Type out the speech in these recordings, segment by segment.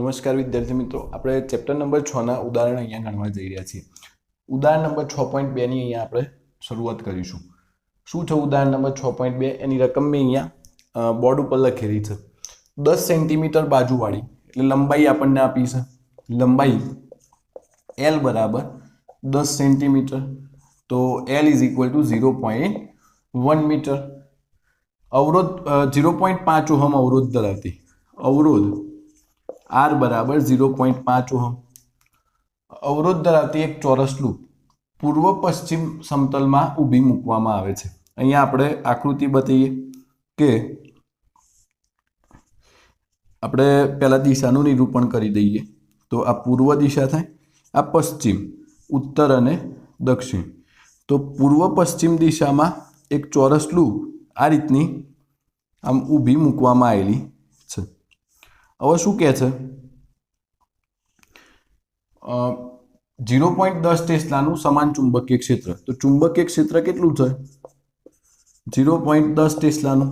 નમસ્કાર વિદ્યાર્થી મિત્રો, આપણે ચેપ્ટર નંબર 6 ના ઉદાહરણ અહીંયા ગણવા જઈ રહ્યા છીએ. ઉદાહરણ નંબર 6.2 ની અહીંયા આપણે શરૂઆત કરીશું. શું છે ઉદાહરણ નંબર 6.2? એની રકમ મેં અહીંયા બોર્ડ ઉપર લખેલી છે. 10 સેન્ટીમીટર બાજુવાળી એટલે લંબાઈ આપણને આપી છે. લંબાઈ L બરાબર 10 સેન્ટીમીટર, તો L is equal to 0.1 metre. અવરોધ 0.5 ઓહમ અવરોધ ધરાવતી અવરોધ R બરાબર 0.5 ઓહમ અવરોધ ધરાવતી એક ચોરસ લૂપ પૂર્વ પશ્ચિમ સમતલમાં ઊભી મૂકવામાં આવે છે. અહીંયા આપણે આકૃતિ બતાવીએ કે આપણે પહેલા દિશાનું નિરૂપણ કરી દઈએ. તો આ પૂર્વ દિશા થાય, આ પશ્ચિમ, ઉત્તર અને દક્ષિણ. તો પૂર્વ પશ્ચિમ દિશામાં એક ચોરસ લૂપ આ રીતની આમ ઊભી મૂકવામાં આવેલી છે. હવે શું કહે છે? 0.10 ટેસ્લાનું સમાન ચુંબકીય ક્ષેત્ર. તો ચુંબકીય ક્ષેત્ર કેટલું છે? 0.10 ટેસ્લાનું.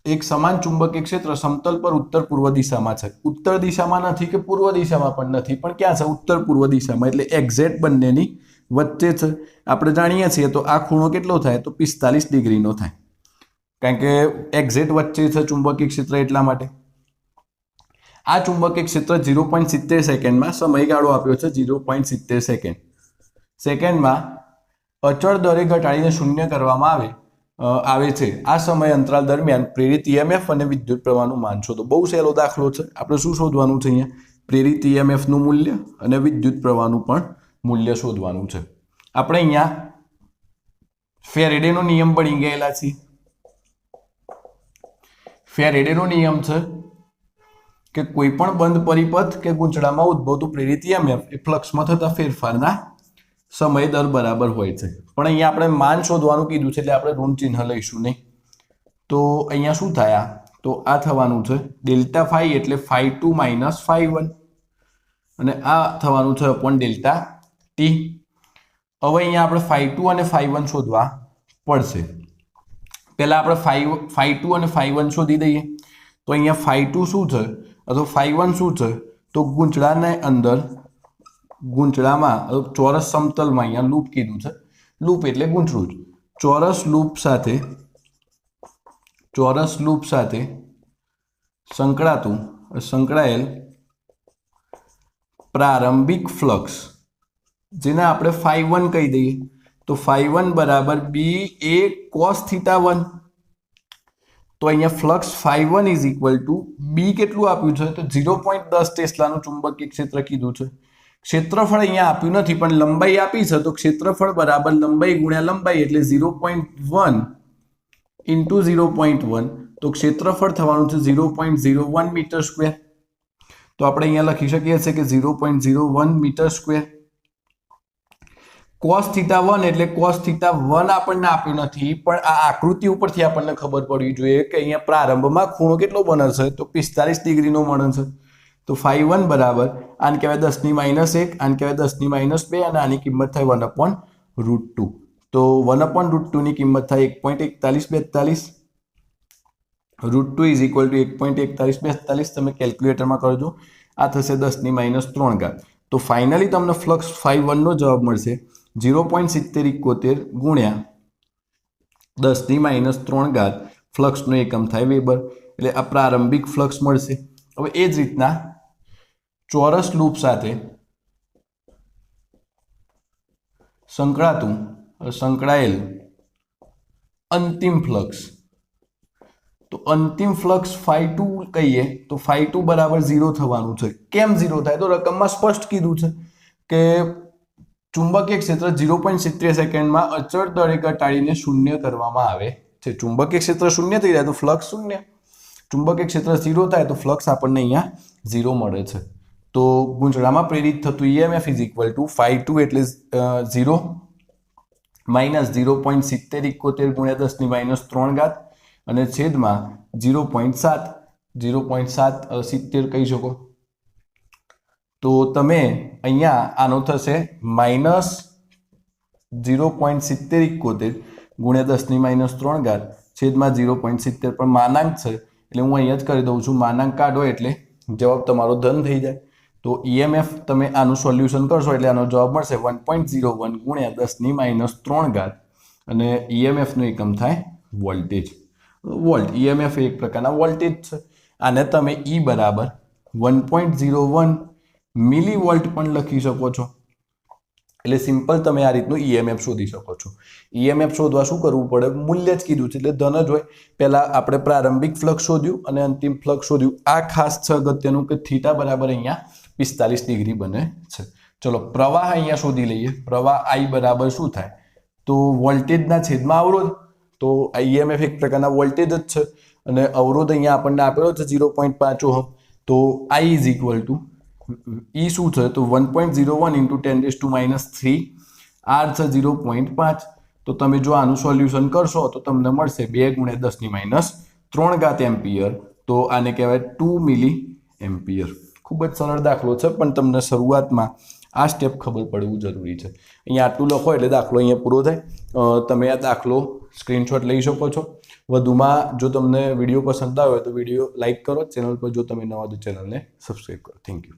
એક સમાન ચુંબકીય ક્ષેત્ર સમતલ પર ઉત્તર પૂર્વ દિશામાં છે. ઉત્તર દિશામાં નથી કે પૂર્વ દિશામાં પણ નથી, પણ ક્યાં છે? ઉત્તર પૂર્વ દિશામાં, એટલે એક્ઝેક્ટ બંનેની વચ્ચે છે. આપણે જાણીએ છીએ તો આ ખૂણો કેટલો થાય? તો 45 ડિગ્રીનો થાય, કારણ કે એક્ઝેક્ટ વચ્ચે છે ચુંબકીય ક્ષેત્ર. એટલા માટે આ ચુંબકીય ક્ષેત્ર 0.70 સેકન્ડમાં, સમયગાળો આપ્યો છે 0.70 સેકન્ડ. સેકન્ડમાં અચળ દરે ઘટાડીને શૂન્ય કરવામાં આવે છે. આ સમય અંતરાલ દરમિયાન પ્રેરિત EMF અને વિદ્યુત પ્રવાહનું માન શોધો. બહુ સહેલો દાખલો છે. આપણે શું શોધવાનું છે અહીંયા? પ્રેરિત EMF નું મૂલ્ય અને વિદ્યુત પ્રવાહનું પણ મૂલ્ય શોધવાનું છે. આપણે અહીંયા ફેરેડેનો નિયમ ભણી ગયેલા છીએ. ફેરેડેનો નિયમ છે કે કોઈ પણ બંધ પરિપથ કે ગૂંચળામાં ઉદ્ભવતું પ્રેરિત EMF એ ફ્લક્સમાં થતા ફેરફારના સમય દર બરાબર હોય છે. પણ અહીંયા આપણે માન શોધવાનું કીધું છે, એટલે આપણે ઋણ ચિહ્ન લઈશું નહીં. તો અહીંયા શું થયા? તો આ થવાનું છે ડેલ્ટા ફાઈ એટલે φ2 માઇનસ φ1, અને આ થવાનું છે અપોન ડેલ્ટા ટી. હવે અહીંયા આપણે φ2 અને φ1 શોધવા પડશે. પહેલા આપણે φ2 અને φ1 શોધી દઈએ. તો અહીંયા φ2 શું છે અથવા φ1 શું છે? તો ગૂંચળાને અંદર, ગૂંચળામાં ચોરસ સમતલમાં અહીંયા લૂપ કીધું છે. લૂપ એટલે ગૂંચળું જ. ચોરસ લૂપ સાથે સંકળાયેલ પ્રારંભિક ફ્લક્સ, જેને આપણે φ1 કહી દઈએ. તો φ1 બરાબર BA cos θ1. તો અહીંયા ફ્લક્સ φ1 ઇઝ ઇક્વલ ટુ બી કેટલું આપ્યું છે? તો 0.10 ટેસ્લાનું ચુંબકીય ક્ષેત્ર કીધું છે. ક્ષેત્રફળ અહીંયા આપ્યું નથી, પણ લંબાઈ આપી છે. તો ક્ષેત્રફળ બરાબર લંબાઈ ગુણ્યા લંબાઈ એટલે 0.1 ઇન્ટુ 0.1. તો ક્ષેત્રફળ થવાનું છે 0.01 મીટર સ્ક્વેર. તો આપણે અહીંયા લખી શકીએ છીએ કે 0.01 મીટર સ્ક્વેર. cos θ1 એટલે cos θ1 આપણને આપ્યું નથી, પણ આ આકૃતિ ઉપરથી આપણને ખબર પડવી જોઈએ કે અહીંયા પ્રારંભમાં ખૂણો કેટલો બને છે? તો 45 ડિગ્રીનો મળે છે. તો φ1 બરાબર આને કહેવાય 10⁻1, આને કહેવાય 10⁻2, અને આની કિંમત થાય 1/√2. તો 1/√2 ની કિંમત થાય 1.4142. √2 ઇઝ ઇક્વલ ટુ 1.4142. તમે કેલ્ક્યુલેટરમાં કરજો. આ થશે 10⁻3. તો ફાઇનલી તમને ફ્લક્સ φ1 નો જવાબ મળશે 0.7071 ગુણ્યા 10⁻3. ફ્લક્સનો એકમ થાય વેબર, એટલે આ પ્રારંભિક ફ્લક્સ મળશે. હવે એ જ રીતના ચોરસ લૂપ સાથે સંકળાયેલ અંતિમ ફ્લક્સ. તો અંતિમ ફ્લક્સ φ2 કહીએ તો φ2 બરાબર 0 થવાનું છે. કેમ 0 થાય? તો રકમમાં સ્પષ્ટ કીધું છે કે ચુંબકીય ક્ષેત્ર 0.70 સેકન્ડમાં અચળ દરે ઘટાડીને શૂન્ય કરવામાં આવે છે. ચુંબકીય ક્ષેત્ર શૂન્ય થઈ જાય તો ફ્લક્સ શૂન્ય. ચુંબકીય ક્ષેત્ર 0 થાય તો ફ્લક્સ આપણને અહીંયા 0 મળે છે. તો ગૂંચળામાં પ્રેરિત થતું EMF ઇઝ ઇક્વલ ટુ φ2 એટલે 0 માઇનસ 0.7071 ગુણ્યા 10⁻3 અને છેદમાં 0.70 કહી શકો. તો તમે અહીંયા આનો થશે માઇનસ 0.7071 ગુણ્યા 10⁻3 છેદમાં 0.70, પણ માનાંક છે એટલે હું અહીંયા જ કરી દઉં છું, માનાંક કાઢો એટલે જવાબ તમારો ધન થઈ જાય. તો EMF તમે આનું સોલ્યુશન કરશો એટલે આનો જવાબ મળશે 1.01 ગુણ્યા 10⁻³ અને EMF નો એકમ થાય વોલ્ટેજ. વોલ્ટ, EMF એક પ્રકારના વોલ્ટેજ છે. આને તમે E બરાબર 1.01 મિલીવોલ્ટ પણ લખી શકો છો. એટલે સિમ્પલ તમે આ રીતનું EMF શોધી શકો છો. EMF શોધવા શું કરવું પડે? મૂલ્ય જ કીધું છે એટલે ધન જ હોય. પહેલા આપણે પ્રારંભિક ફ્લક્સ શોધ્યું અને અંતિમ ફ્લક્સ શોધ્યું. આ ખાસ છે અગત્યનું કે થીટા બરાબર અહીંયા 45 ડિગ્રી બને છે. ચલો પ્રવાહ અહીંયા શોધી લઈએ. પ્રવાહ I બરાબર શું થાય? તો વોલ્ટેજના છેદમાં અવરોધ. તો EMF એક પ્રકારના વોલ્ટેજ જ છે અને અવરોધ અહીંયા આપણને આપેલો છે 0.5 ઓહમ. તો I is equal two E શું છે? તો 1.01 × 10⁻³ R છે 0.5. તો તમે જો આનું સોલ્યુશન કરશો તો તમને મળશે 2 × 10⁻³ એમ્પિયર. તો આને કહેવાય 2 મિલી એમ્પિયર. ખૂબ જ સરળ દાખલો છે પણ તમને શરૂઆતમાં આ સ્ટેપ ખબર પડવું જરૂરી છે. અહીંયા આટલું લખો એટલે દાખલો અહીંયા પૂરો થાય. તમે આ દાખલો સ્ક્રીનશોટ લઈ શકો છો. વધુમાં જો તમને વિડીયો પસંદ આવે તો વિડીયો લાઈક કરો. ચેનલ પર જો તમે નવા તો ચેનલને સબસ્ક્રાઈબ કરો. Thank you.